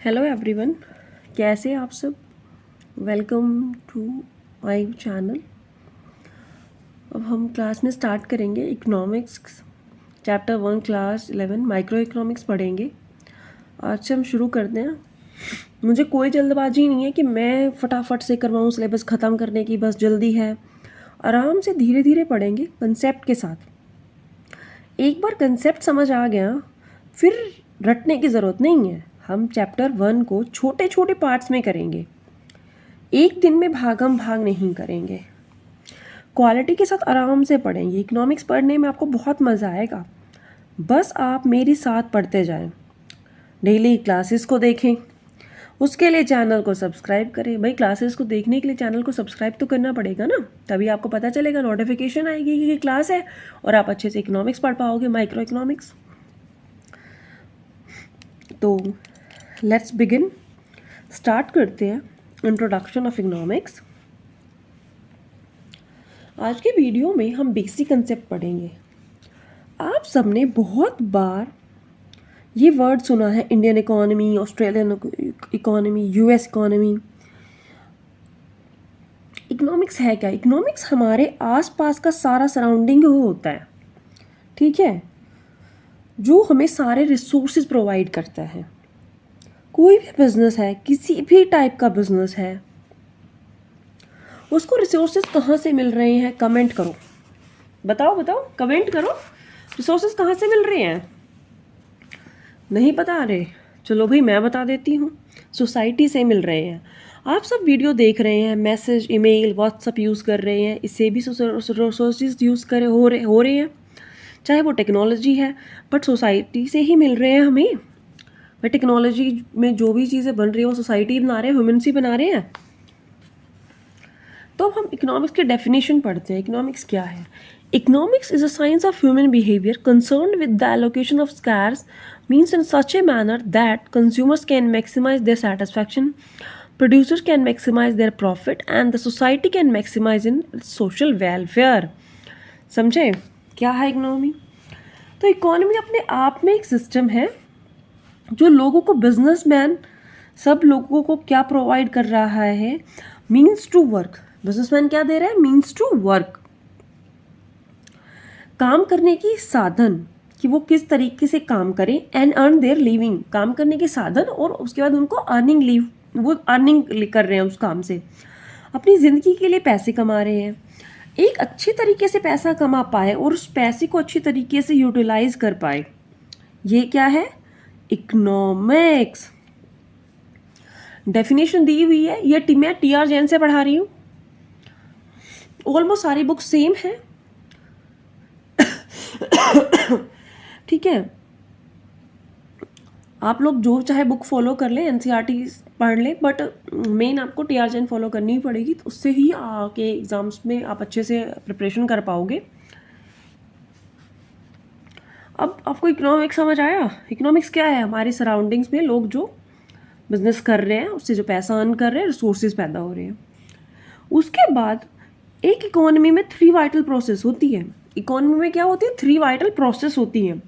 Hello everyone, कैसे आप सब। Welcome to my channel. अब हम क्लास में स्टार्ट करेंगे economics chapter 1 class 11 micro economics पढ़ेंगे। आज से हम शुरू करते हैं। मुझे कोई जल्दबाजी नहीं है कि मैं फटाफट से करवाऊँ, सिलेबस ख़त्म करने की बस जल्दी है। आराम से धीरे धीरे पढ़ेंगे कंसेप्ट के साथ। एक बार कंसेप्ट समझ आ गया फिर रटने की ज़रूरत नहीं है। हम चैप्टर 1 को छोटे छोटे पार्ट्स में करेंगे, एक दिन में भागम भाग नहीं करेंगे। क्वालिटी के साथ आराम से पढ़ेंगे। इकोनॉमिक्स पढ़ने में आपको बहुत मज़ा आएगा, बस आप मेरे साथ पढ़ते जाएं। डेली क्लासेस को देखें, उसके लिए चैनल को सब्सक्राइब करें। भाई क्लासेस को देखने के लिए चैनल को सब्सक्राइब तो करना पड़ेगा ना, तभी आपको पता चलेगा, नोटिफिकेशन आएगी कि क्लास है और आप अच्छे से इकोनॉमिक्स पढ़ पाओगे, माइक्रो इकोनॉमिक्स। तो लेट्स बिगिन, स्टार्ट करते हैं इंट्रोडक्शन ऑफ इकोनॉमिक्स। आज के वीडियो में हम बेसिक कंसेप्ट पढ़ेंगे। आप सबने बहुत बार ये वर्ड सुना है, Indian economy, Australian economy, US economy. Economics है क्या? इकोनॉमिक्स हमारे आसपास का सारा सराउंडिंग होता है, ठीक है, जो हमें सारे रिसोर्सेज प्रोवाइड करता है। कोई भी बिजनेस है, किसी भी टाइप का बिजनेस है, उसको रिसोर्सेज कहाँ से मिल रहे हैं? कमेंट करो, बताओ कमेंट करो, रिसोर्सेज कहाँ से मिल रहे हैं? नहीं बता रहे? चलो भाई मैं बता देती हूँ, सोसाइटी से मिल रहे हैं। आप सब वीडियो देख रहे हैं, मैसेज, ईमेल, व्हाट्सअप यूज़ कर रहे हैं, इससे भी रिसोर्सेज यूज़ हो रहे हैं, चाहे वो टेक्नोलॉजी है, बट सोसाइटी से ही मिल रहे हैं हमें। भाई टेक्नोलॉजी में जो भी चीज़ें बन रही है वो सोसाइटी बना रहे हैं, ह्यूमन्स ही बना रहे हैं। तो हम इकोनॉमिक्स की डेफिनेशन पढ़ते हैं। इकोनॉमिक्स क्या है? Economics is a science of human behaviour concerned with the allocation of scarce means in such a manner that consumers can maximise their satisfaction, producers can maximize their profit and the society can maximize in social welfare। समझे क्या है economy? तो economy अपने आप में एक system है जो लोगों को, बिजनेसमैन सब लोगों को क्या प्रोवाइड कर रहा है? Means to work. बिजनेसमैन क्या दे रहा है? मीन्स टू वर्क, काम करने की साधन, कि वो किस तरीके से काम करें, एंड अर्न देयर लिविंग, काम करने के साधन, और उसके बाद उनको अर्निंग लीव, वो अर्निंग कर रहे हैं उस काम से, अपनी ज़िंदगी के लिए पैसे कमा रहे हैं। एक अच्छी तरीके से पैसा कमा पाए और उस पैसे को अच्छी तरीके से यूटिलाइज कर पाए, ये क्या है? इकोनॉमिक्स। डेफिनेशन दी हुई है, ये मैं TR जैन से पढ़ा रही हूँ। ऑलमोस्ट सारी बुक सेम है, ठीक है। आप लोग जो चाहे बुक फॉलो कर लें, NCERT पढ़ लें, बट मेन आपको TR जैन फॉलो करनी ही पड़ेगी, तो उससे ही आके एग्ज़ाम्स में आप अच्छे से प्रिपरेशन कर पाओगे। अब आपको इकोनॉमिक्स समझ आया? इकोनॉमिक्स क्या है? हमारे सराउंडिंग्स में लोग जो बिजनेस कर रहे हैं, उससे जो पैसा अर्न कर रहे हैं, रिसोर्सेज पैदा हो रहे हैं। उसके बाद एक इकोनॉमी में 3 वाइटल प्रोसेस होती है। इकोनॉमी में क्या होती है? 3 वाइटल प्रोसेस होती हैं।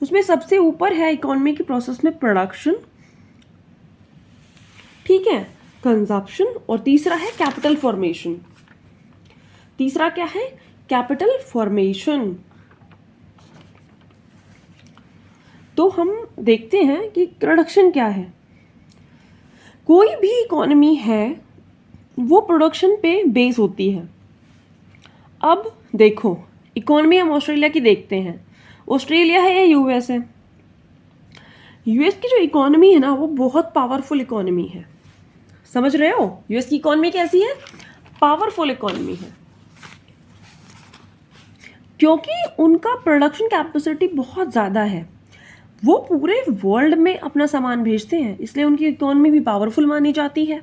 उसमें सबसे ऊपर है इकोनॉमी की प्रोसेस में प्रोडक्शन, ठीक है, कंजप्शन, और तीसरा है कैपिटल फॉर्मेशन। तीसरा क्या है? Capital formation. तो हम देखते हैं कि प्रोडक्शन क्या है। कोई भी इकोनॉमी है वो प्रोडक्शन पे बेस होती है। अब देखो, इकोनॉमी हम ऑस्ट्रेलिया की देखते हैं, ऑस्ट्रेलिया है या यूएस है? यूएस की जो इकोनॉमी है ना, वो बहुत पावरफुल इकोनॉमी है। समझ रहे हो? यूएस की इकोनॉमी कैसी है? पावरफुल इकोनॉमी है, क्योंकि उनका प्रोडक्शन कैपेसिटी बहुत ज़्यादा है। वो पूरे वर्ल्ड में अपना सामान भेजते हैं, इसलिए उनकी इकोनॉमी भी पावरफुल मानी जाती है।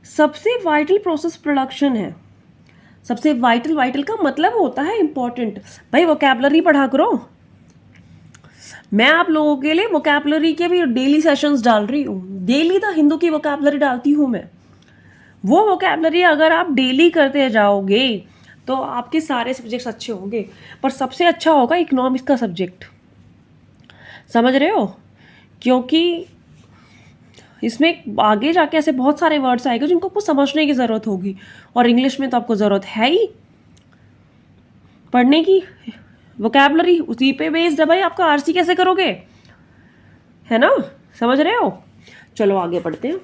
सबसे वाइटल प्रोसेस प्रोडक्शन है। सबसे वाइटल का मतलब होता है इंपॉर्टेंट। भाई वोकैबुलरी पढ़ा करो। मैं आप लोगों के लिए वोकैबुलरी के भी डेली सेशंस डाल रही हूँ। डेली द हिंदू की वोकैबुलरी डालती हूँ मैं। वो वोकैबुलरी अगर आप डेली करते जाओगे तो आपके सारे सब्जेक्ट्स अच्छे होंगे, पर सबसे अच्छा होगा इकोनॉमिक्स का सब्जेक्ट। समझ रहे हो? क्योंकि इसमें आगे जाके ऐसे बहुत सारे वर्ड्स आएंगे जिनको आपको समझने की ज़रूरत होगी, और इंग्लिश में तो आपको ज़रूरत है ही पढ़ने की, वोकैबलरी उसी पे बेस्ड है भाई। आपका आरसी कैसे करोगे, है ना, समझ रहे हो। चलो आगे बढ़ते हैं।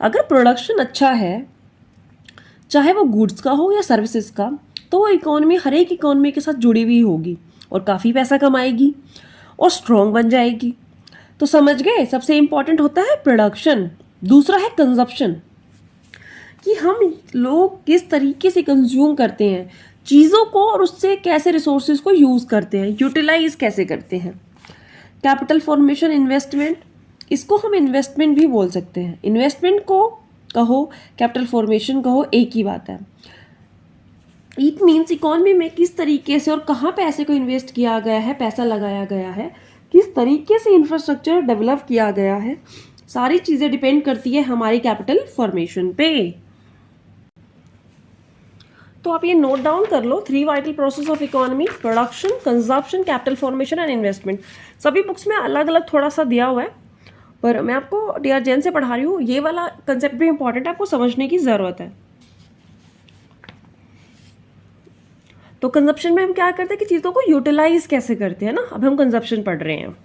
अगर प्रोडक्शन अच्छा है, चाहे वो गुड्स का हो या सर्विसेज का, तो वो इकोनॉमी हर एक इकोनॉमी के साथ जुड़ी हुई होगी और काफ़ी पैसा कमाएगी और स्ट्रॉन्ग बन जाएगी। तो समझ गए, सबसे इम्पॉर्टेंट होता है प्रोडक्शन, दूसरा है कंजप्शन, कि हम लोग किस तरीके से कंज्यूम करते हैं चीज़ों को और उससे कैसे रिसोर्सेज को यूज़ करते हैं, यूटिलाइज कैसे करते हैं। कैपिटल फॉर्मेशन, इन्वेस्टमेंट, इसको हम इन्वेस्टमेंट भी बोल सकते हैं। इन्वेस्टमेंट को कहो, कैपिटल फॉर्मेशन कहो, एक ही बात है। इट मीन्स इकोनॉमी में किस तरीके से और कहाँ पैसे को इन्वेस्ट किया गया है, पैसा लगाया गया है, किस तरीके से इंफ्रास्ट्रक्चर डेवलप किया गया है, सारी चीज़ें डिपेंड करती है हमारी कैपिटल फॉर्मेशन पे। तो आप ये नोट डाउन कर लो, 3 vital process of economy: production, consumption, capital formation and investment. सभी बुक्स में अलग अलग थोड़ा सा दिया हुआ है, पर मैं आपको डी आर जैन से पढ़ा रही हूँ। ये वाला कंसेप्ट भी इंपॉर्टेंट है, आपको समझने की ज़रूरत है। तो कंजप्शन में हम क्या करते हैं कि चीज़ों को यूटिलाइज कैसे करते हैं ना, अब हम कंजप्शन पढ़ रहे हैं।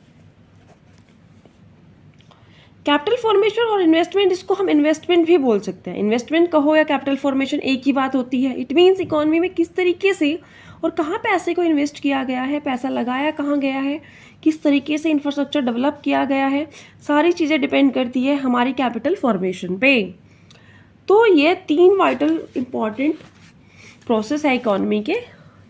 कैपिटल फॉर्मेशन और इन्वेस्टमेंट, इसको हम इन्वेस्टमेंट भी बोल सकते हैं। इन्वेस्टमेंट कहो या कैपिटल फॉर्मेशन, एक ही बात होती है। इट मीन्स इकोनॉमी में किस तरीके से और कहाँ पैसे को इन्वेस्ट किया गया है, पैसा लगाया कहाँ गया है, किस तरीके से इंफ्रास्ट्रक्चर डेवलप किया गया है, सारी चीज़ें डिपेंड करती है हमारी कैपिटल फॉर्मेशन पे। तो ये 3 वाइटल इंपॉर्टेंट प्रोसेस है इकोनॉमी के,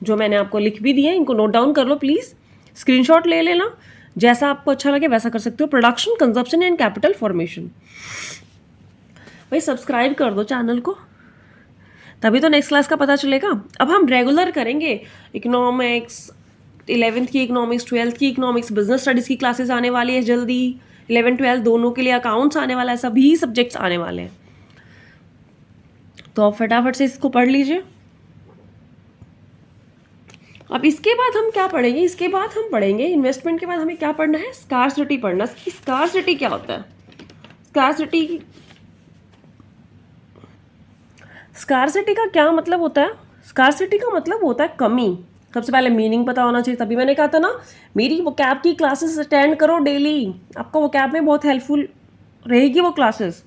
जो मैंने आपको लिख भी दिए, इनको नोट डाउन कर लो प्लीज़, स्क्रीनशॉट ले लेना, जैसा आपको अच्छा लगे वैसा कर सकते हो। Production, consumption and capital formation. भाई सब्सक्राइब कर दो चैनल को, तभी तो नेक्स्ट क्लास का पता चलेगा। अब हम रेगुलर करेंगे इकोनॉमिक्स, 11th की इकोनॉमिक्स, 12th की इकोनॉमिक्स, बिजनेस स्टडीज़ की क्लासेस आने वाली है जल्दी, 11, 12 दोनों के लिए अकाउंट्स आने वाला है, सभी सब्जेक्ट्स आने वाले हैं। तो आप फटाफट से इसको पढ़ लीजिए। अब इसके बाद हम क्या पढ़ेंगे, इसके बाद हम पढ़ेंगे इन्वेस्टमेंट के बाद हमें क्या पढ़ना है, स्कार्सिटी पढ़ना। स्कार्सिटी क्या होता है, स्कार्सिटी का क्या मतलब होता है। स्कार्सिटी का मतलब होता है कमी। सबसे पहले मीनिंग पता होना चाहिए, तभी मैंने कहा था ना मेरी वोकैब की क्लासेस अटेंड करो डेली, आपको वोकैब में बहुत हेल्पफुल रहेगी वो क्लासेस।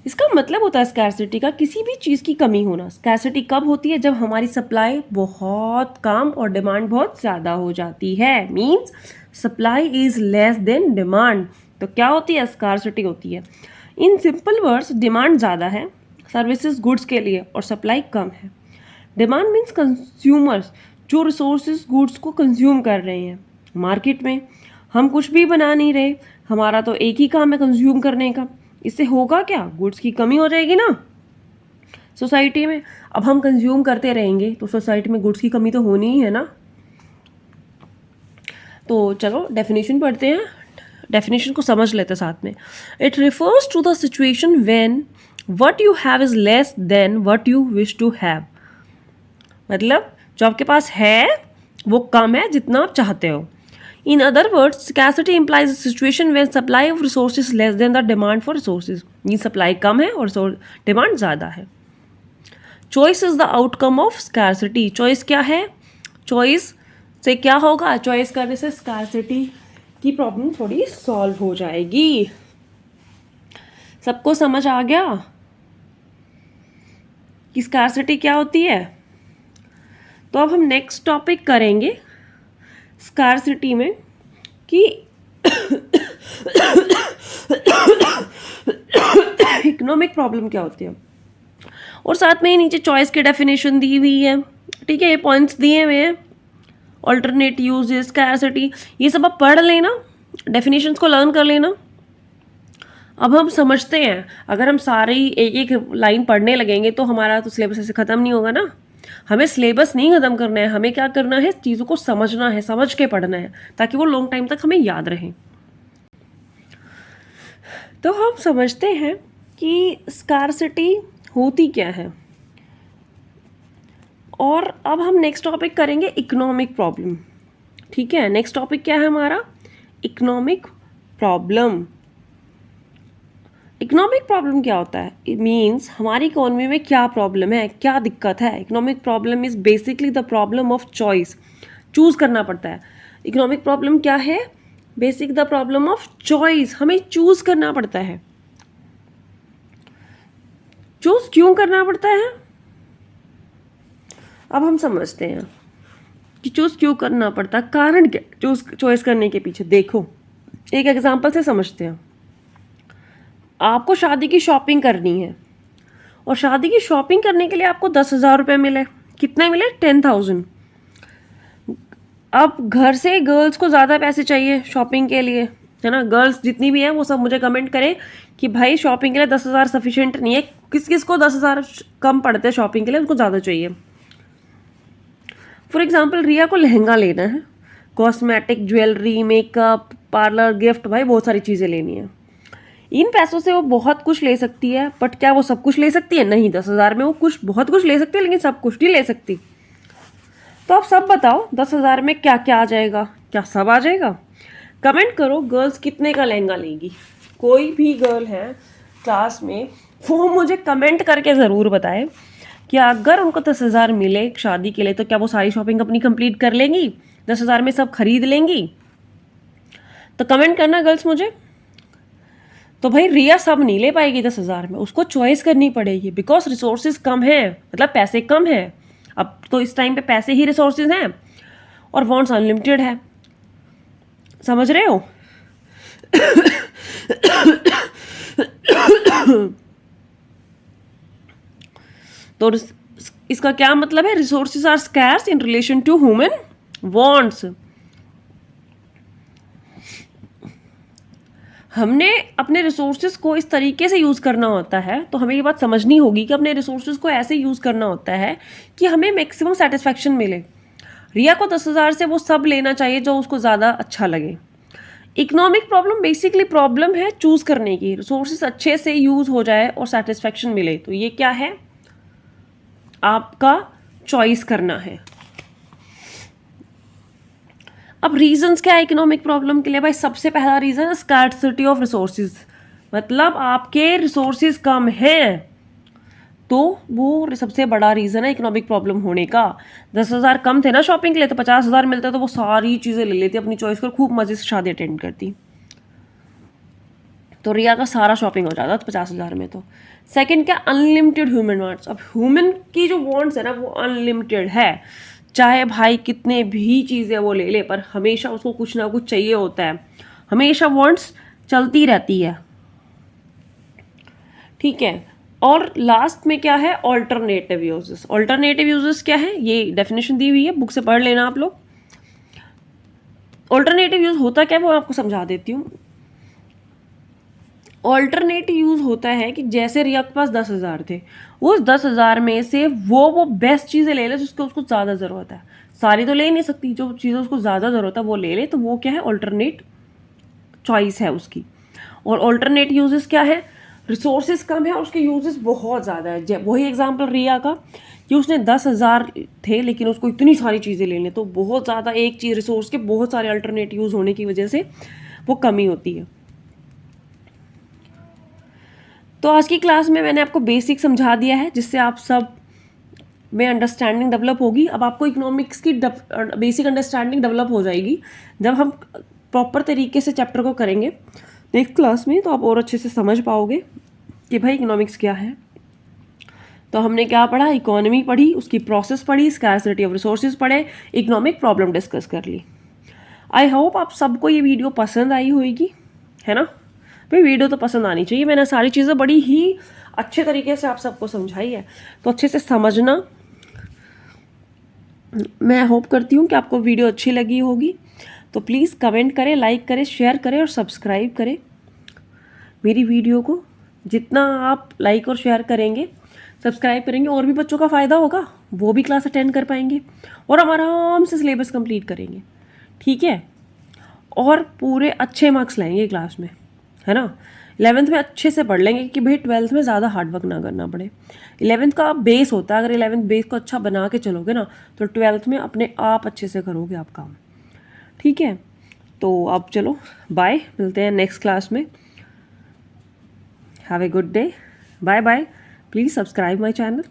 इसका मतलब होता है स्कैरसिटी का किसी भी चीज़ की कमी होना। स्कैरसिटी कब होती है, जब हमारी सप्लाई बहुत कम और डिमांड बहुत ज़्यादा हो जाती है। Means supply is less than demand, तो क्या होती है, स्कैरसिटी होती है। इन सिंपल वर्ड्स, डिमांड ज़्यादा है सर्विसेज गुड्स के लिए और सप्लाई कम है। डिमांड मीन्स कंज्यूमर्स, जो रिसोर्सेज गुड्स को कंज्यूम कर रहे हैं मार्केट में। हम कुछ भी बना नहीं रहे, हमारा तो एक ही काम है कंज्यूम करने का। इससे होगा क्या, गुड्स की कमी हो जाएगी ना सोसाइटी में। अब हम कंज्यूम करते रहेंगे तो सोसाइटी में गुड्स की कमी तो होनी ही है ना। तो चलो डेफिनेशन पढ़ते हैं, डेफिनेशन को समझ लेते हैं साथ में। It refers to the situation when what you have is less than what you wish to have. मतलब जो आपके पास है वो कम है जितना आप चाहते हो। In other words, scarcity implies a situation where supply of resources is less than the demand for resources. ये supply कम है और demand ज़्यादा है। Choice is the outcome of scarcity. Choice क्या है, choice से क्या होगा, choice करने से scarcity की प्रॉब्लम थोड़ी सॉल्व हो जाएगी। सबको समझ आ गया कि scarcity क्या होती है। तो अब हम नेक्स्ट टॉपिक करेंगे स्कार्सिटी में कि इकोनॉमिक प्रॉब्लम क्या होती है, और साथ में ही नीचे चॉइस की डेफिनेशन दी हुई है। ठीक है, ये पॉइंट्स दिए हुए हैं, ऑल्टरनेट यूजेस, स्कार्सिटी, ये सब आप पढ़ लेना, डेफिनेशंस को लर्न कर लेना। अब हम समझते हैं, अगर हम सारी एक एक लाइन पढ़ने लगेंगे तो हमारा तो सिलेबस ऐसे ख़त्म नहीं होगा ना। हमें सिलेबस नहीं ख़त्म करना है, हमें क्या करना है, चीज़ों को समझना है, समझ के पढ़ना है, ताकि वो लॉन्ग टाइम तक हमें याद रहे। तो हम समझते हैं कि स्कार्सिटी होती क्या है, और अब हम नेक्स्ट टॉपिक करेंगे इकोनॉमिक प्रॉब्लम। ठीक है, नेक्स्ट टॉपिक क्या है हमारा? Economic problem. इकोनॉमिक प्रॉब्लम क्या होता है? इट मीन्स हमारी इकोनॉमी में क्या प्रॉब्लम है, क्या दिक्कत है। Economic problem is basically the problem of choice. Choose करना पड़ता है। इकोनॉमिक प्रॉब्लम क्या है? Basic the problem of choice. हमें चूज करना पड़ता है। चूज क्यों करना पड़ता है? अब हम समझते हैं कि चूज क्यों करना पड़ता है, कारण क्या चॉइस करने के पीछे। देखो, एक एग्जांपल से समझते हैं। आपको शादी की शॉपिंग करनी है और शादी की शॉपिंग करने के लिए आपको 10,000 रुपये मिले। कितने मिले? 10,000। अब घर से गर्ल्स को ज़्यादा पैसे चाहिए शॉपिंग के लिए, है ना। गर्ल्स जितनी भी हैं वो सब मुझे कमेंट करें कि भाई शॉपिंग के लिए 10,000 सफिशिएंट नहीं है। किस किस को 10,000 कम पड़ते हैं शॉपिंग के लिए, उनको ज़्यादा चाहिए। फॉर एग्जाम्पल, रिया को लहंगा लेना है, cosmetic, jewellery, makeup, parlour, gift, भाई बहुत सारी चीज़ें लेनी है। इन पैसों से वो बहुत कुछ ले सकती है, बट क्या वो सब कुछ ले सकती है? नहीं। 10,000 में वो बहुत कुछ ले सकती है, लेकिन सब कुछ नहीं ले सकती। तो आप सब बताओ 10,000 में क्या क्या आ जाएगा? क्या सब आ जाएगा? कमेंट करो, गर्ल्स कितने का लहंगा लेंगी। कोई भी गर्ल है क्लास में, वो मुझे कमेंट करके ज़रूर बताए कि अगर उनको 10,000 मिले शादी के लिए तो क्या वो सारी शॉपिंग अपनी कंप्लीट कर लेंगी? 10,000 में सब खरीद लेंगी? तो कमेंट करना गर्ल्स मुझे। तो भाई रिया सब नहीं ले पाएगी 10,000 में, उसको चॉइस करनी पड़ेगी, बिकॉज रिसोर्सेज कम है, मतलब पैसे कम है। अब तो इस टाइम पे पैसे ही रिसोर्सेज हैं और वांट्स अनलिमिटेड है। समझ रहे हो? तो इसका क्या मतलब है? Resources are scarce in relation to human wants. हमने अपने रिसोर्सेज को इस तरीके से यूज़ करना होता है, तो हमें ये बात समझनी होगी कि अपने रिसोर्सेज को ऐसे यूज़ करना होता है कि हमें मैक्सिमम सेटिस्फैक्शन मिले। रिया को 10,000 से वो सब लेना चाहिए जो उसको ज़्यादा अच्छा लगे। इकोनॉमिक प्रॉब्लम बेसिकली प्रॉब्लम है चूज़ करने की। रिसोर्सेज अच्छे से यूज़ हो जाए और सेटिस्फैक्शन मिले, तो ये क्या है? आपका चॉइस करना है। अब रीजंस क्या है इकोनॉमिक प्रॉब्लम के लिए? भाई सबसे पहला रीजन है स्कार्सिटी ऑफ रिसोर्सेज, मतलब आपके रिसोर्सेज कम हैं, तो वो सबसे बड़ा रीज़न है इकोनॉमिक प्रॉब्लम होने का। 10,000 कम थे ना शॉपिंग के लिए, तो 50,000 मिलते तो वो सारी चीज़ें ले लेती अपनी चॉइस कर, खूब मज़े से शादी अटेंड करती। तो रिया का सारा शॉपिंग हो जाता 50,000 में। तो सेकंड क्या? Unlimited human wants. अब ह्यूमन की जो वांट्स है ना वो अनलिमिटेड है, चाहे भाई कितने भी चीज़ें वो ले ले, पर हमेशा उसको कुछ ना कुछ चाहिए होता है, हमेशा वांट्स चलती रहती है। ठीक है। और लास्ट में क्या है? Alternative uses. ऑल्टरनेटिव यूजेस क्या है? ये डेफिनेशन दी हुई है, बुक से पढ़ लेना आप लोग। ऑल्टरनेटिव यूज होता क्या है वो आपको समझा देती हूँ। ऑल्टरनेटिव यूज होता है कि जैसे रिया के पास 10,000 थे, उस 10,000 में से वो बेस्ट चीज़ें ले ले जिसको उसको ज़्यादा ज़रूरत है। सारी तो ले नहीं सकती, जो चीज़ें उसको ज़्यादा ज़रूरत है वो ले ले, तो वो क्या है? ऑल्टरनेट चॉइस है उसकी। और ऑल्टरनेट यूजेस क्या है? रिसोर्सेज कम है और उसके यूजेस बहुत ज़्यादा है। वही एग्जांपल रिया का कि उसने 10,000 थे लेकिन उसको इतनी सारी चीज़ें लेने, तो बहुत ज़्यादा एक चीज़ रिसोर्स के बहुत सारे अल्टरनेट यूज़ होने की वजह से वो कमी होती है। तो आज की क्लास में मैंने आपको बेसिक समझा दिया है, जिससे आप सब में अंडरस्टैंडिंग डेवलप होगी। अब आपको इकोनॉमिक्स की बेसिक अंडरस्टैंडिंग डेवलप हो जाएगी जब हम प्रॉपर तरीके से चैप्टर को करेंगे नेक्स्ट क्लास में, तो आप और अच्छे से समझ पाओगे कि भाई इकोनॉमिक्स क्या है। तो हमने क्या पढ़ा? इकोनॉमी पढ़ी, उसकी प्रोसेस पढ़ी, स्कैर्सिटी ऑफ रिसोर्सेज पढ़े, इकोनॉमिक प्रॉब्लम डिस्कस कर ली। आई होप आप सबको ये वीडियो पसंद आई होगी, है ना। भाई वीडियो तो पसंद आनी चाहिए, मैंने सारी चीज़ें बड़ी ही अच्छे तरीके से आप सबको समझाई है, तो अच्छे से समझना। मैं होप करती हूँ कि आपको वीडियो अच्छी लगी होगी, तो प्लीज़ कमेंट करें, लाइक करें, शेयर करें और सब्सक्राइब करें मेरी वीडियो को। जितना आप लाइक और शेयर करेंगे, सब्सक्राइब करेंगे, और भी बच्चों का फ़ायदा होगा, वो भी क्लास अटेंड कर पाएंगे और हम आराम से सिलेबस कंप्लीट करेंगे। ठीक है, और पूरे अच्छे मार्क्स लाएंगे क्लास में, है ना। 11th में अच्छे से पढ़ लेंगे कि भाई 12th में ज़्यादा हार्डवर्क ना करना पड़े। 11th का बेस होता है, अगर 11th बेस को अच्छा बना के चलोगे ना, तो 12th में अपने आप अच्छे से करोगे आप काम। ठीक है, तो अब चलो बाय, मिलते हैं नेक्स्ट क्लास में। Have a good day, bye bye. Please subscribe my channel.